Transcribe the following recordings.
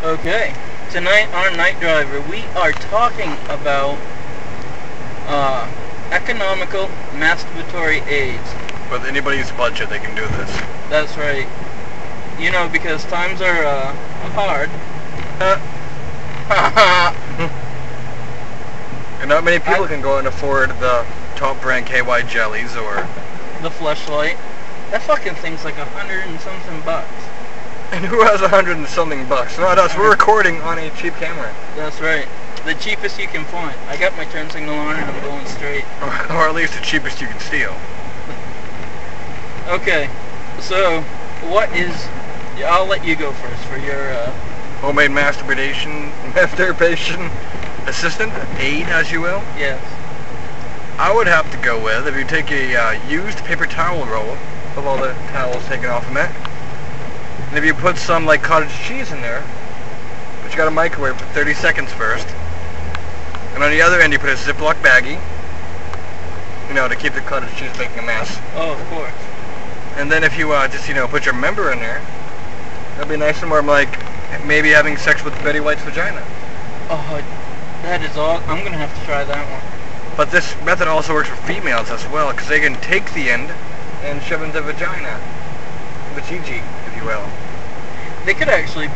Okay, tonight on Night Driver we are talking about economical masturbatory aids. With anybody's budget, they can do this. That's right. You know, because times are hard. And not many people can go and afford the top brand KY jellies or the Fleshlight. That fucking thing's like $100 and something bucks. And who has $100 and something bucks? Not us. We're recording on a cheap camera. That's right. The cheapest you can find. I got my turn signal on and I'm going straight. Or at least the cheapest you can steal. Okay, so what is... I'll let you go first for your... homemade masturbation assistant, aid as you will. Yes. I would have to go with, if you take a used paper towel roll of all the towels taken off from it, and if you put some like cottage cheese in there, but you got to microwave for 30 seconds first, and on the other end you put a Ziploc baggie, you know, to keep the cottage cheese making a mess. Oh, of course. And then if you just, you know, put your member in there, that'd be nice and warm, like maybe having sex with Betty White's vagina. Oh, that is all. I'm gonna have to try that one. But this method also works for females as well, because they can take the end and shove it into the vagina, the Gigi, if you will. They could actually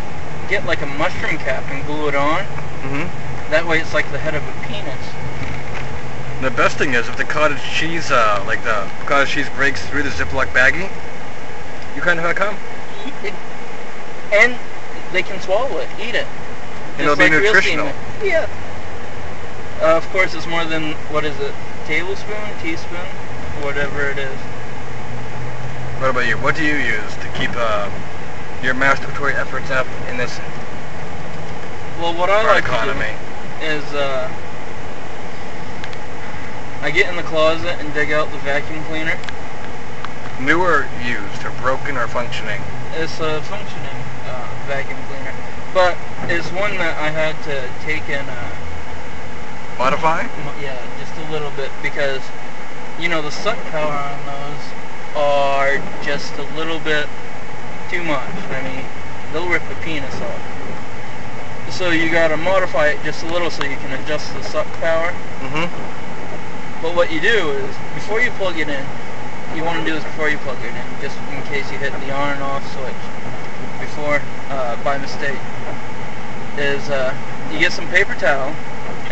get like a mushroom cap and glue it on. Mm-hmm. That way it's like the head of a penis. And the best thing is, if the cottage cheese, breaks through the Ziploc baggie, you kind of have come. And they can swallow it, eat it. And it'll be nutritional. Yeah. Of course, it's more than, what is it, tablespoon, teaspoon, whatever it is. What about you? What do you use to keep your masturbatory efforts up in this well, what I like economy? To do is I get in the closet and dig out the vacuum cleaner. New or used, or broken or functioning? It's a functioning vacuum cleaner, but it's one that I had to take and modify? Yeah, just a little bit, because you know the suck power on those are just a little bit too much. I mean, they'll rip the penis off. So you gotta modify it just a little so you can adjust the suck power. Mm-hmm. But what you do is, before you plug it in, you want to do this before you plug it in, just in case you hit the on and off switch before, by mistake, is you get some paper towel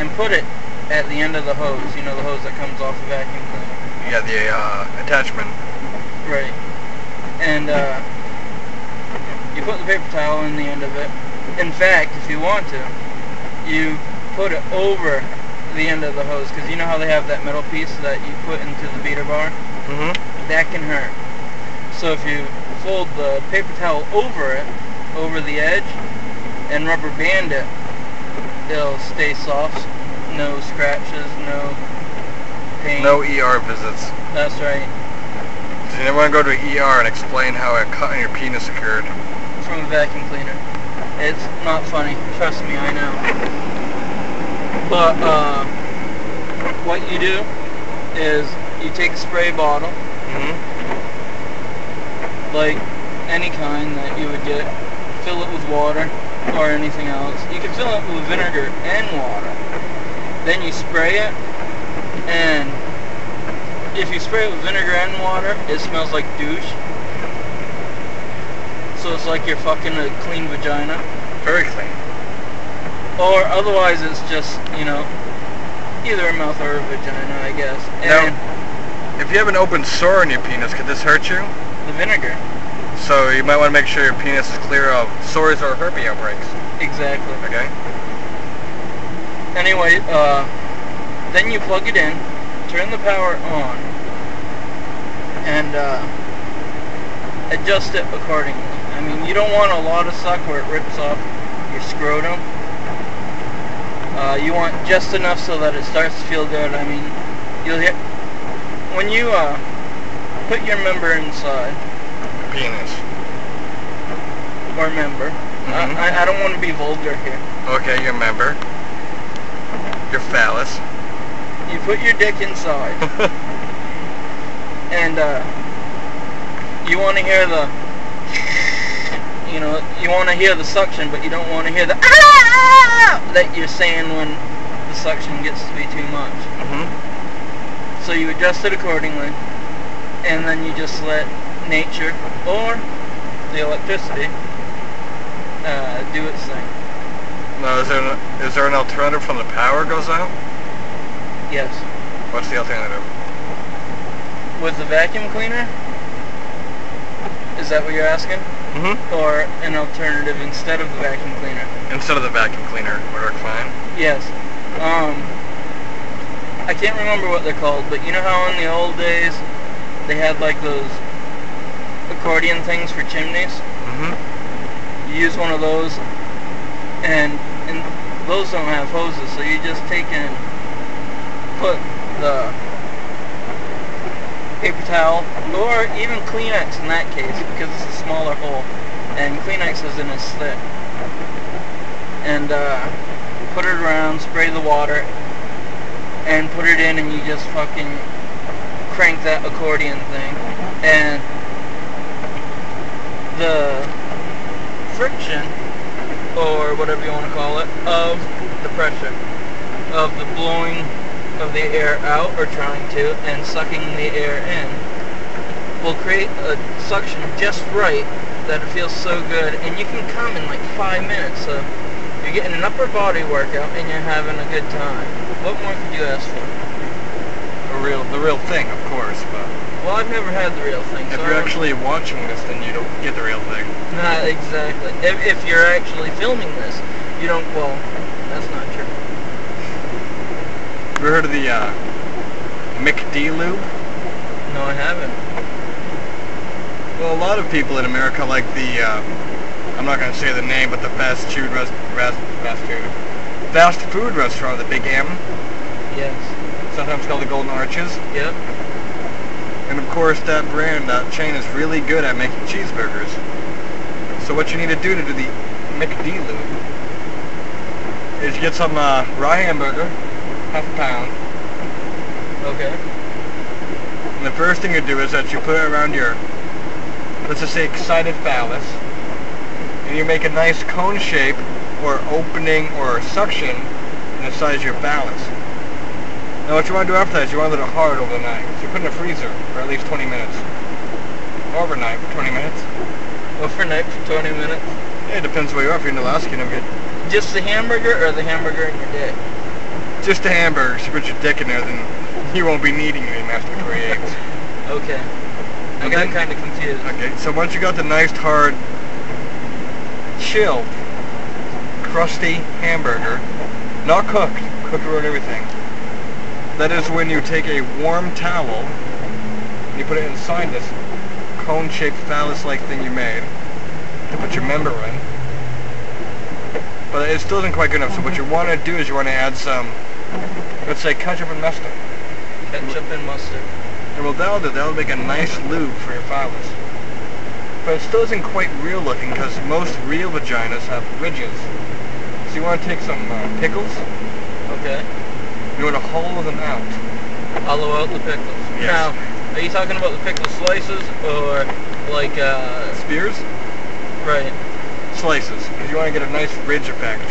and put it at the end of the hose, you know, the hose that comes off the vacuum cleaner. Yeah, the attachment. Right. And you put the paper towel in the end of it. In fact, if you want to, you put it over the end of the hose, because you know how they have that metal piece that you put into the beater bar? Mm-hmm. That can hurt. So if you fold the paper towel over it, over the edge, and rubber band it, it'll stay soft, no scratches, no pain. No ER visits. That's right. So you never want to go to an ER and explain how a cut on your penis occurred. From a vacuum cleaner. It's not funny. Trust me, I know. But, what you do is you take a spray bottle, Mm-hmm. like any kind that you would get, fill it with water or anything else. You can fill it with vinegar and water. Then you spray it, and if you spray it with vinegar and water, it smells like douche. So it's like you're fucking a clean vagina. Very clean. Or otherwise it's just, you know, either a mouth or a vagina, I guess. And now, if you have an open sore on your penis, could this hurt you? the vinegar. So you might want to make sure your penis is clear of sores or herpes outbreaks. Exactly. Okay? Anyway, then you plug it in, turn the power on, and adjust it accordingly. I mean, you don't want a lot of suck where it rips off your scrotum. You want just enough so that it starts to feel good. I mean, you'll hear when you put your member inside. Penis. Or member. Mm-hmm. I don't want to be vulgar here. Okay, your member. Your phallus. You put your dick inside, and you want to hear the you know, you want to hear the suction, but you don't want to hear the ah that you're saying when the suction gets to be too much. So you adjust it accordingly, and then you just let nature or the electricity do its thing. Now, is there an alternative when the power goes out? Yes. What's the alternative? With the vacuum cleaner? Is that what you're asking? Or an alternative instead of the vacuum cleaner? Instead of the vacuum cleaner would work fine. Yes. I can't remember what they're called, but you know how in the old days they had like those accordion things for chimneys? You use one of those, and those don't have hoses, so you just take and put the paper towel, or even Kleenex in that case, because it's a smaller hole, and Kleenex isn't as thick, and put it around, spray the water, and put it in, and you just fucking crank that accordion thing, and the friction, or whatever you want to call it, of the pressure of the blowing of the air out, or trying to, and sucking the air in, will create a suction just right that it feels so good, and you can come in like 5 minutes. So you're getting an upper body workout and you're having a good time. What more could you ask for? The real thing, of course, but Well, I've never had the real thing. if So you're actually watching this, then you don't get the real thing. Not exactly. If you're actually filming this, you don't. Well, that's not true. Ever heard of the McD lube? No, I haven't. Well, a lot of people in America like the, I'm not going to say the name, but the fast food restaurant, the Big M, Yes. sometimes called the Golden Arches. Yep. And of course that brand, that chain is really good at making cheeseburgers. So what you need to do the McD lube is you get some raw hamburger, half a pound. Okay. And the first thing you do is that you put it around your, let's just say, excited phallus, and you make a nice cone shape or opening or suction in the size of your phallus. Now what you want to do after that is you want to let it hard over the night. So you put it in the freezer for at least 20 minutes. Overnight for 20 minutes. Overnight for 20 minutes. Yeah, it depends where you are. If you're in Alaska, you don't get Just the hamburger, or the hamburger in your dick? just a hamburger. So you put your dick in there, then you won't be needing any masturbatory aids. Okay. I But got then- kind of confused. Okay, so once you got the nice, hard, chilled, crusty hamburger, not cooked, cooked around everything, that is when you take a warm towel and you put it inside this cone-shaped phallus-like thing you made to put your member in. But it still isn't quite good enough, so what you want to do is you want to add some, let's say, ketchup and mustard. Ketchup and mustard. And what that'll make a nice lube for your phallus. But it still isn't quite real looking because most real vaginas have ridges. So you want to take some pickles, Okay. you want to hollow them out. Hollow out the pickles. Yes. Now, are you talking about the pickle slices, or like, Spears? right. Slices, because you want to get a nice ridge effect.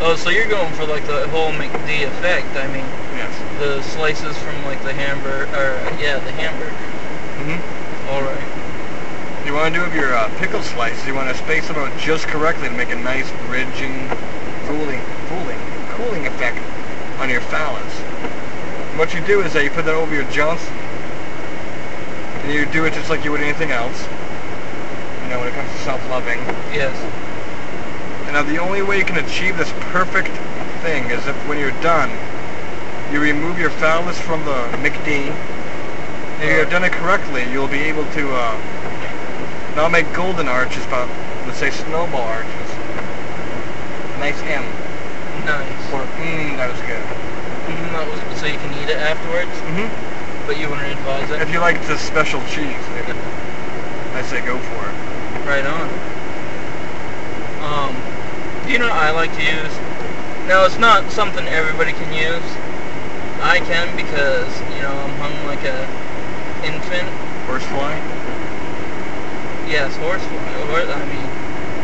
Oh, so you're going for like the whole McD effect. I mean, Yes. the slices from like the hamburger, or yeah, the hamburger. Alright. You want to do with your pickle slices, you want to space them out just correctly to make a nice ridging, cooling effect on your phallus. And what you do is that you put that over your Johnson, and you do it just like you would anything else. You know, when it comes to self-loving. Yes. And now the only way you can achieve this perfect thing is if when you're done, you remove your phallus from the McD, and if you've done it correctly, you'll be able to not make golden arches, but let's say snowball arches. Nice M. Nice. Or, that was good. That was, so you can eat it afterwards, but you wouldn't advise it? If you like the special cheese, I say go for it. Right on. You know what I like to use? Now, it's not something everybody can use. I can because, you know, I'm hung like a infant. Horsefly? Yes, horsefly. I mean,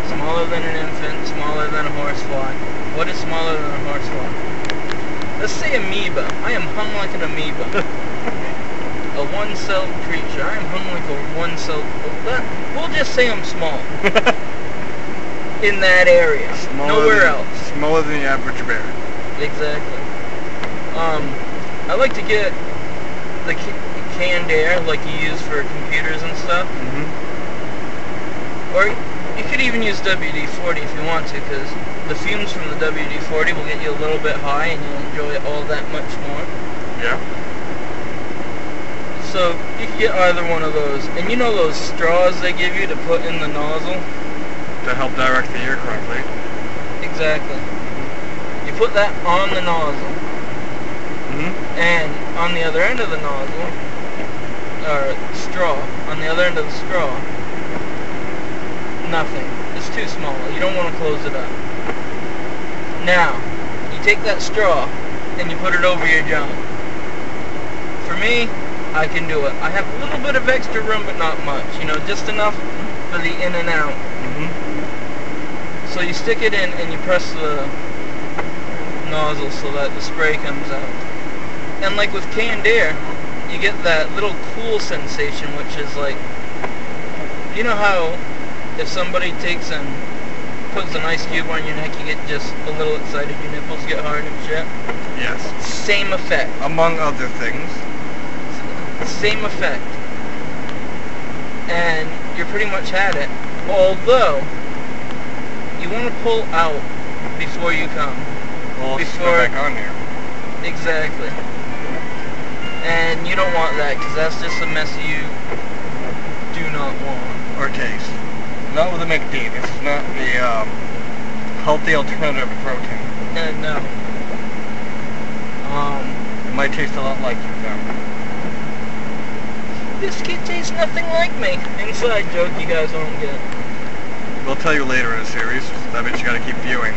Smaller than an infant, smaller than a horsefly. What is smaller than a horsefly? Let's say amoeba. I am hung like an amoeba. A one-celled creature. I am hung like a one-celled... We'll just say I'm small. In that area. Nowhere else. Smaller than the average bear. Exactly. I like to get the canned air like you use for computers and stuff. Or you could even use WD-40 if you want to, because the fumes from the WD-40 will get you a little bit high and you'll enjoy it all that much more. Yeah. So you can get either one of those. And you know those straws they give you to put in the nozzle? To help direct the air correctly. Exactly. You put that on the nozzle. And on the other end of the nozzle, or straw, on the other end of the straw, nothing. It's too small. You don't want to close it up. Now, you take that straw and you put it over your junk. For me, I can do it. I have a little bit of extra room, but not much. You know, just enough for the in and out. So you stick it in and you press the nozzle so that the spray comes out. And like with canned air, you get that little cool sensation, which is like, you know how if somebody takes and puts an ice cube on your neck, you get just a little excited, your nipples get hard and shit? Yes. Same effect. Among other things. Same effect. And you're pretty much had it. Although, you want to pull out before you come. Well, let's go back on here. Exactly. And you don't want that, because that's just a mess you do not want. Or taste. Not with a McD. This is not the healthy alternative to protein. No. It might taste a lot like you, though. This kid tastes nothing like me. Inside joke you guys won't get. We'll tell you later in the series. That means you gotta keep viewing.